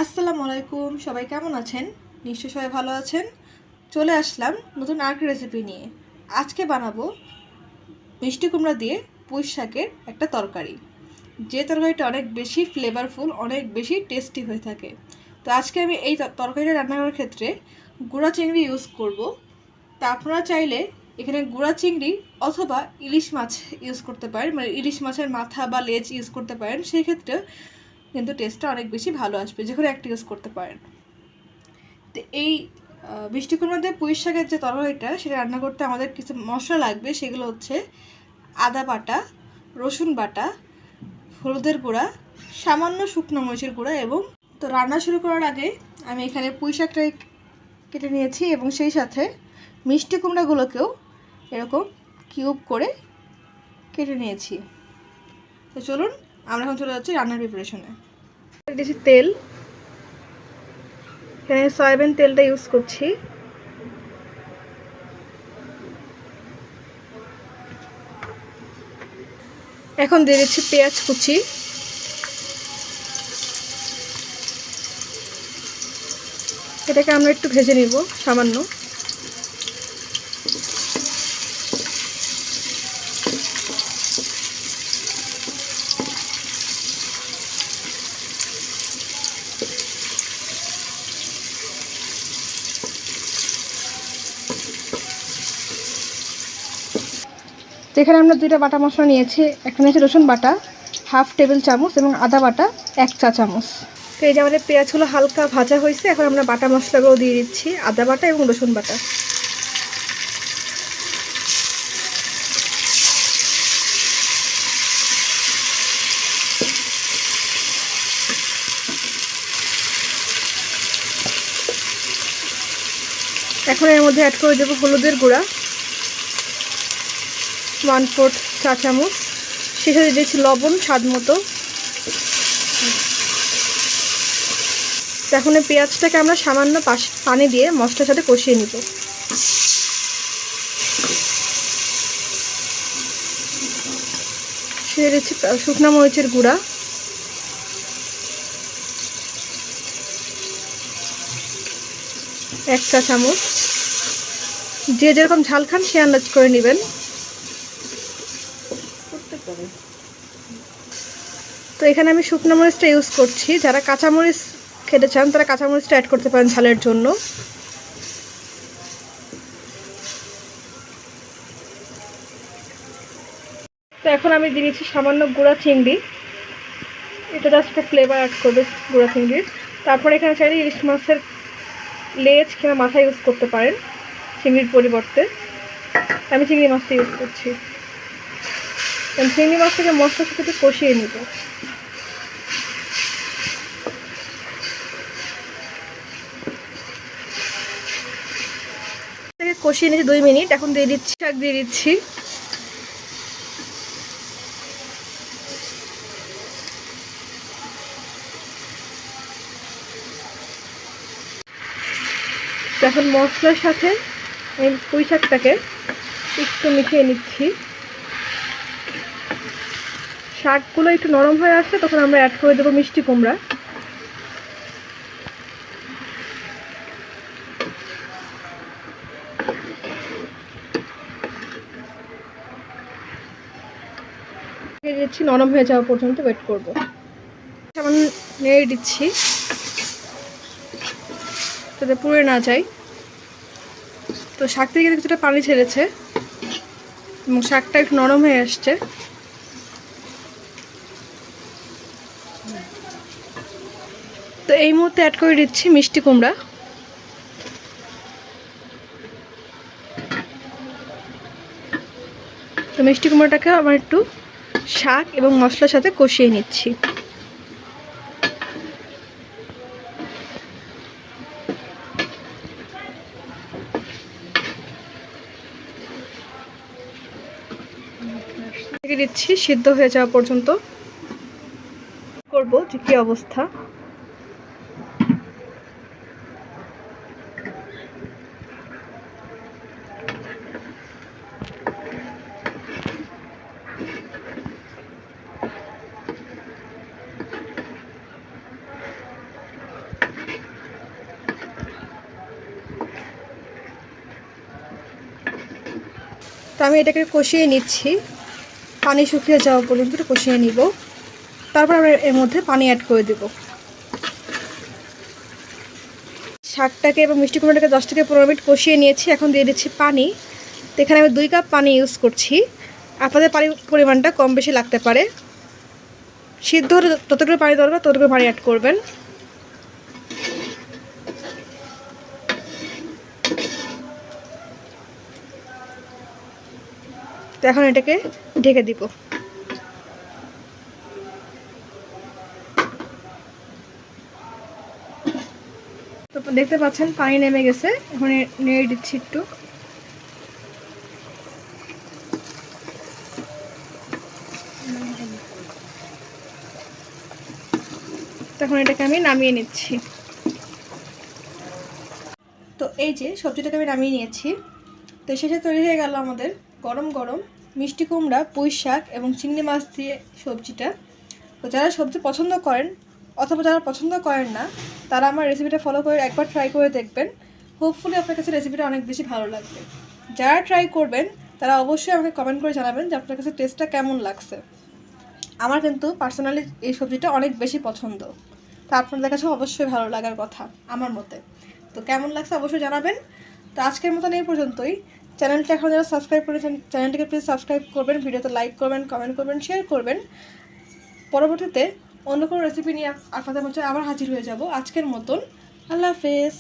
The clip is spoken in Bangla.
আসসালামু আলাইকুম, সবাই কেমন আছেন? নিশ্চয়ই সবাই ভালো আছেন। চলে আসলাম নতুন আরেকটা রেসিপি নিয়ে। আজকে বানাবো মিষ্টি কুমড়া দিয়ে পুঁই শাকের একটা তরকারি, যে তরকারিটা অনেক বেশি ফ্লেভারফুল, অনেক বেশি টেস্টি হয়ে থাকে। তো আজকে আমি এই তরকারিটা রান্না করার ক্ষেত্রে গুঁড়া চিংড়ি ইউজ করব। তা আপনারা চাইলে এখানে গুঁড়া চিংড়ি অথবা ইলিশ মাছ ইউজ করতে পারেন, মানে ইলিশ মাছের মাথা বা লেজ ইউজ করতে পারেন। সেই ক্ষেত্রে কিন্তু টেস্টটা অনেক বেশি ভালো আসবে, যে কোনো একটা ইউজ করতে পারেন। তো এই মিষ্টি কুমড়া দিয়ে পুঁই শাকের যে তরকারিটা, সেটা রান্না করতে আমাদের কিছু মশলা লাগবে। সেগুলো হচ্ছে আদা বাটা, রসুন বাটা, হলুদের গুঁড়া, সামান্য শুকনো মরিচের গুঁড়া। এবং তো রান্না শুরু করার আগে আমি এখানে পুঁই শাকটা কেটে নিয়েছি এবং সেই সাথে মিষ্টি কুমড়াগুলোকেও এরকম কিউব করে কেটে নিয়েছি। তো চলুন আমরা এখন চলে যাচ্ছি রান্নার প্রিপারেশনে। দিয়েছি তেল, এখানে সয়াবিন তেলটা ইউজ করছি। এখন দিয়ে দিচ্ছি পেঁয়াজ কুচি, এটাকে আমরা একটু ভেজে নিব সামান্য। তো এখানে আমরা দুইটা বাটা মশলা নিয়েছি। এখানে আছে রসুন বাটা হাফ টেবিল চামচ এবং আদা বাটা 1 চা চামচ। তো এই যে আমাদের পেঁয়াজগুলো হালকা ভাজা হয়েছে, এখন আমরা বাটা মশলাগুলো দিয়ে দিচ্ছি, আদা বাটা এবং রসুন বাটা। এখন এর মধ্যে অ্যাড করে দেবো হলুদের গুঁড়া 1/4 চা চামচ, সেই সাথে দিয়েছি লবণ স্বাদ মতো। এখন এই পেঁয়াজটাকে আমরা সামান্য পানি দিয়ে মশলার সাথে কষিয়ে নিব। দিয়ে দিচ্ছি শুকনো মরিচের গুঁড়া, এক চা চামচ। যে যেরকম ঝাল খান সে আন্দাজ করে নেবেন। তো এখানে আমি শুকনো মরিচটা ইউজ করছি, যারা কাঁচামরিচ খেতে চান তারা কাঁচামরিচটা অ্যাড করতে পারেন ঝালের জন্য। তো এখন আমি দিয়ে দিচ্ছি সামান্য গুঁড়া চিংড়ি, এটা জাস্ট একটা ফ্লেভার অ্যাড করবে গুঁড়া চিংড়ির। তারপরে এখানে চাইলে ইলিশ মাছের লেজ কিংবা মাথা ইউজ করতে পারেন চিংড়ির পরিবর্তে। আমি চিংড়ি মাছটা ইউজ করছি। চিংড়ি মাছটাকে মশলার সাথে একটু কষিয়ে নিব। কষিয়ে নিয়েছি 2 মিনিট। এখন দিয়ে দিচ্ছি শাক, দিয়ে দিচ্ছি। এখন মশলার সাথে এই পুঁই শাকটাকে একটু মিশিয়ে নিচ্ছি। শাকগুলো একটু নরম হয়ে আসছে, তখন আমরা অ্যাড করে দেবো মিষ্টি কুমড়া। দিচ্ছি, নরম হয়ে যাওয়া পর্যন্ত ওয়েট করব। সামান্য নেড়ে দিচ্ছি যাতে পুড়ে না যায়। তো শাক থেকে কিছুটা পানি ছেড়েছে এবং শাকটা একটু নরম হয়ে আসছে। তো এই মুহূর্তে অ্যাড করে দিচ্ছি মিষ্টি কুমড়া। তো মিষ্টি কুমড়াটাকে আবার একটু শাক এবং মশলার সাথে কষিয়ে নিচ্ছি। ঢেকে দিচ্ছি সিদ্ধ হয়ে যাওয়া পর্যন্ত। করব যে কী অবস্থা। আমি এটাকে কষিয়ে নিচ্ছি, পানি শুকিয়ে যাওয়া পর্যন্ত কষিয়ে নিব। তারপর আমরা এর মধ্যে পানি অ্যাড করে দেব। শাকটাকে এবং মিষ্টি কুমড়াটাকে 10 থেকে 15 মিনিট কষিয়ে নিয়েছি। এখন দিয়ে দিচ্ছি পানি। তো এখানে আমি 2 কাপ পানি ইউজ করছি। আপনাদের পানির পরিমাণটা কম বেশি লাগতে পারে। সিদ্ধ হলে যতটুকু পানি দরকার ততটুকু পানি অ্যাড করবেন। তো এখন এটাকে ঢেকে দিব। তো দেখতে পাচ্ছেন পানি নেমে গেছে। এখন নেড়ে দিচ্ছি একটু। তখন এটাকে আমি নামিয়ে নিচ্ছি। তো এই যে সবজিটাকে আমি নামিয়ে নিয়েছি। তো শেষে তৈরি হয়ে গেল আমাদের গরম গরম মিষ্টি কুমড়া, পুঁই শাক এবং চিংড়ি মাছ দিয়ে সবজিটা। তো যারা সবজি পছন্দ করেন অথবা যারা পছন্দ করেন না, তারা আমার রেসিপিটা ফলো করে একবার ট্রাই করে দেখবেন। হোপফুলি আপনার কাছে রেসিপিটা অনেক বেশি ভালো লাগবে। যারা ট্রাই করবেন তারা অবশ্যই আমাকে কমেন্ট করে জানাবেন যে আপনার কাছে টেস্টটা কেমন লাগছে। আমার কিন্তু পার্সোনালি এই সবজিটা অনেক বেশি পছন্দ। তা আপনাদের কাছে অবশ্যই ভালো লাগার কথা আমার মতে। তো কেমন লাগছে অবশ্যই জানাবেন। তো আজকের মতন এই পর্যন্তই। চ্যানেলটা এখন যারা সাবস্ক্রাইব করেছেন চ্যানেলটিকে প্লিজ সাবস্ক্রাইব করবেন, ভিডিওতে লাইক করবেন, কমেন্ট করবেন, শেয়ার করবেন। পরবর্তীতে অন্য কোনো রেসিপি নিয়ে আপনাদের মধ্যে আবার হাজির হয়ে যাব। আজকের মতন আল্লাহ হাফেজ।